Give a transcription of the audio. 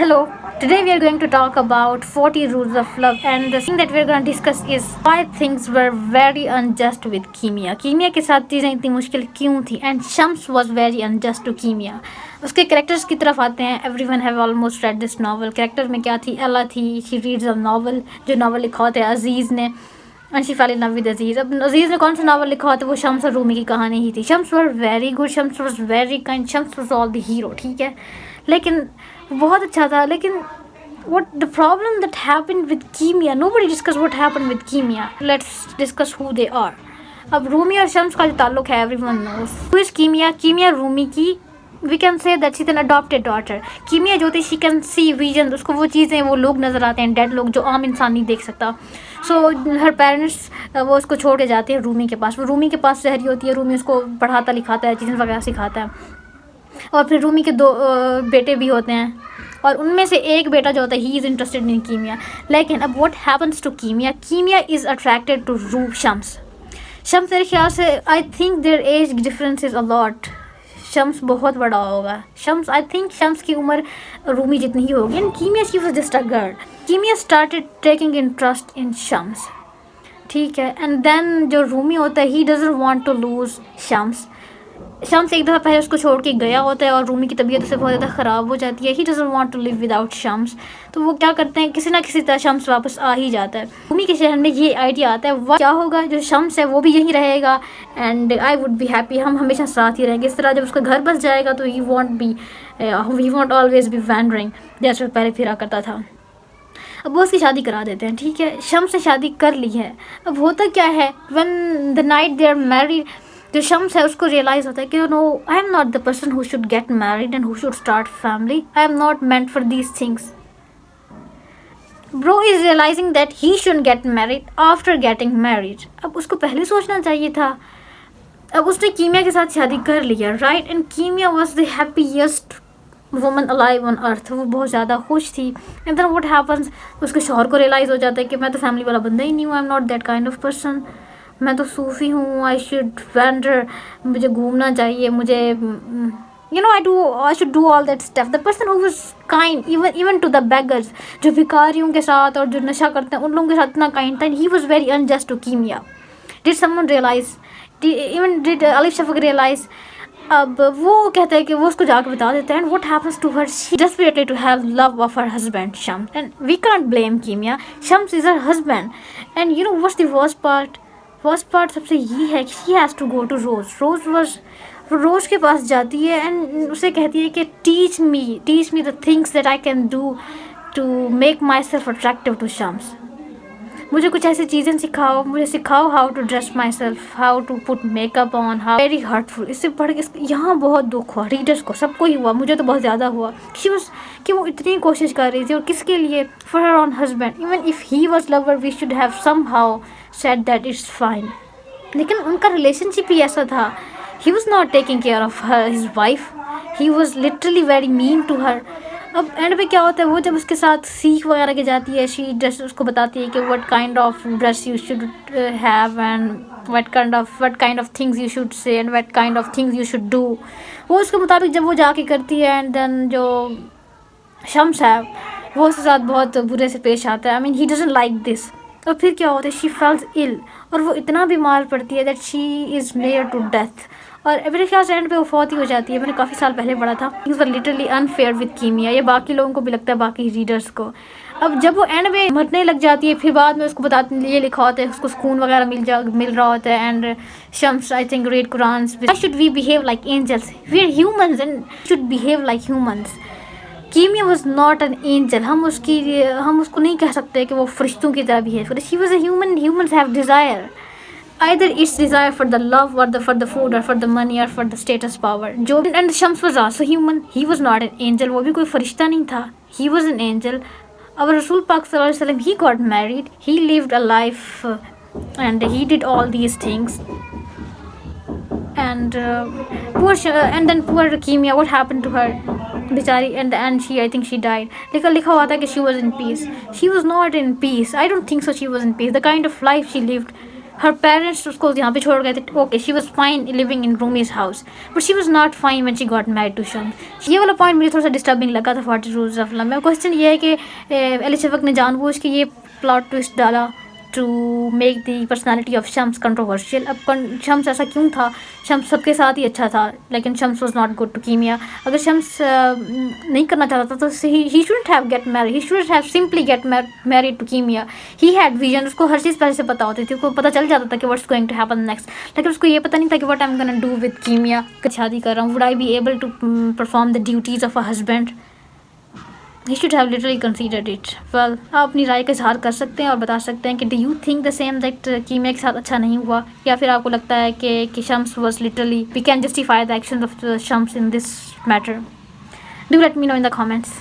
Hello, today we are going to talk about 40 rules of love, and the thing that we are going to discuss is why things were very unjust with Kimia. Kimia के साथ चीज़ें इतनी मुश्किल क्यों थी, and Shams was very unjust to Kimia. उसके characters की तरफ आते हैं. Everyone have almost read this novel. Character में क्या थी? Ella थी. She reads a novel. जो novel लिखा होता है अजीज़ ने. And she fell in love with अजीज़. अब अजीज़ ने कौन सा नावल लिखा होता है? वो शम्स और रूमी की कहानी ही थी. Shams were very good. Shams was very kind. Shams was all the hero. ठीक है, लेकिन बहुत अच्छा था. लेकिन what the problem that happened with Kimia, nobody discussed what happened with Kimia. Let's discuss who they are. अब रूमी और शम्स का जो ताल्लुक है, everyone knows who is Kimia. Kimia Rumi की we can say that she's an adopted daughter. Kimia जो थी she can see visions. उसको वो चीज़ें, वो लोग नज़र आते हैं, डेड लोग जो आम इंसान नहीं देख सकता. So her parents वो उसको छोड़ के जाते हैं रूमी के पास. वो रूमी के पास रह रही होती है. रूमी उसको पढ़ाता लिखाता है, चीज़ें वगैरह सिखाता है. और फिर रूमी के दो बेटे भी होते हैं, और उनमें से एक बेटा जो होता है he is interested in Kimia. लेकिन अब what happens to Kimia? Kimia is attracted to Shams. Shams मेरे ख्याल से I think their age difference is a lot. Shams बहुत बड़ा होगा. शम्स आई थिंक शम्स की उम्र रूमी जितनी ही होगी. And Kimia she was just a girl. Kimia started taking interest in Shams. ठीक है, एंड देन जो रूमी होता है he doesn't want to lose Shams. Shams एक दफ़ा पहले उसको छोड़ के गया होता है और रूमी की तबीयत उससे बहुत ज़्यादा ख़राब हो जाती है. He doesn't want to live without Shams. तो वो क्या करते हैं, किसी ना किसी तरह शम्स वापस आ ही जाता है. रूमी के शहर में ये आइडिया आता है वह क्या होगा, जो शम्स है वो भी यहीं रहेगा and I would be happy. हम हमेशा साथ ही रहेंगे. इस तरह जब उसका घर बस जाएगा तो ही वॉन्ट ऑलवेज बी वैंडरिंग, जैसे पहले फिरा करता था. अब वो उसकी शादी करा देते हैं. ठीक है, शम्स ने शादी कर ली है. अब होता क्या है, when the night they are married, जो शम्स है उसको रियलाइज़ होता है कि no, I am not the person who should get married and who should start family. I am not meant for these things. Bro is realising that he should get married after getting married. अब उसको पहले सोचना चाहिए था. अब उसने कीमिया के साथ शादी कर लिया, right. And Kimia was the happiest woman alive on earth. वो बहुत ज़्यादा खुश थी. एंड देन व्हाट हैपन्स, उसके शौहर को रियलाइज़ हो जाता है कि मैं तो फैमिली वाला बंदा ही नहीं हूँ. I am not that kind of person. मैं तो सूफ़ी हूँ. I should wander. मुझे घूमना चाहिए. मुझे I should do all that stuff. The person who was kind even to the beggars, जो भिखारियों के साथ और जो नशा करते हैं उन लोगों के साथ इतना काइंड था. He was very unjust to Kimia. Did someone realise? Did Elif Shafak realise? अब वो कहता है कि वो उसको जाकर बता देते हैं. And what happens to her, she desperated to have love of her husband Shams. And we can't blame Kimia. Shams is her husband. And you know what's the worst part सबसे ये है कि she has to go to Rose के पास जाती है and उसे कहती है कि teach me the things that I can do to make my self attractive to Shams. मुझे कुछ ऐसी चीज़ें सिखाओ. मुझे सिखाओ how to dress myself, how to put makeup on. How very hurtful. इससे पढ़ के यहाँ बहुत दुख हुआ. रीडर्स को, सबको ही हुआ. मुझे तो बहुत ज़्यादा हुआ. कि वो इतनी कोशिश कर रही थी, और किसके लिए? For her own husband. Even if he was lover we should have somehow said that it's fine. लेकिन उनका रिलेशनशिप ही ऐसा था. He was not taking care of her his wife. He was literally very mean to her. अब end पे क्या होता है, वो जब उसके साथ सीख वगैरह के जाती है, शी ड्रेस उसको बताती है कि what kind of dress you should have and what kind of things you should say and what kind of things you should do. वो उसके मुताबिक जब वो जाके करती है, एंड देन जो शम्स है वो उसके साथ बहुत बुरे से पेश आता है. I mean he doesn't like this. और फिर क्या होता है, शी फेल्स इल, और वो इतना बीमार पड़ती है that she is near to death. और मेरे ख्याल से एंड पे वो फौत ही हो जाती है. मैंने काफ़ी साल पहले पढ़ा था. Things were literally unfair with Kimia. ये बाकी लोगों को भी लगता है, बाकी रीडर्स को. अब जब वो एंड में मरने लग जाती है, फिर बाद में उसको ये लिखा होता है, उसको सुकून वगैरह मिल रहा होता है. And Shams I think read Quran. Why should we behave like angels? We are humans and should behave like humans. Kimia was not an angel. हम उसको नहीं कह सकते कि वो फरिश्तों की तरह बिहेव करे. She was a human. Humans have desire. Either it's desire for the love or for the food or for the money or for the status power. And Shams was also human. He was not an angel. वो भी कोई फरिश्ता नहीं था. He was an angel. Our Rasul Pak Sallallahu Alaihi Wasallam, he got married. He lived a life and he did all these things. And and then poor Kimia, what happened to her? बेचारी. And I think she died. लिखा हुआ था कि she was in peace. She was not in peace. I don't think so she was in peace. The kind of life she lived her parents उसको यहाँ पे छोड़ गए थे. Okay, she was fine living in Rumi's house, but she was not fine when she got married to Shams. ये वाला point मुझे थोड़ा सा डिस्टर्बिंग लगा था 40 रूल्स ऑफ लव में. क्वेश्चन ये है कि अली शफक ने जानबूझ के ये प्लॉट ट्विस्ट डाला to make the personality of Shams controversial. अब शम्स ऐसा क्यों था? शम्स सबके साथ ही अच्छा था, लेकिन Shams was not good to Kimia. अगर शम्स नहीं करना चाहता था तो he shouldn't have get married, he shouldn't have simply get married to Kimia. He had vision, उसको हर चीज़ पहले से पता होती थी, उसको पता चल जाता था कि what's going to happen next. लेकिन उसको ये पता नहीं था कि what I am gonna do with Kimia. शादी कर रहा हूँ, would I be able to perform the duties of a husband. He should have literally considered it. Well, आप अपनी राय का इजहार कर सकते हैं और बता सकते हैं कि do you think the same that कीमिया के साथ अच्छा नहीं हुआ, या फिर आपको लगता है कि Shams was literally we can justify the actions of Shams in this matter. Do let me know in the comments.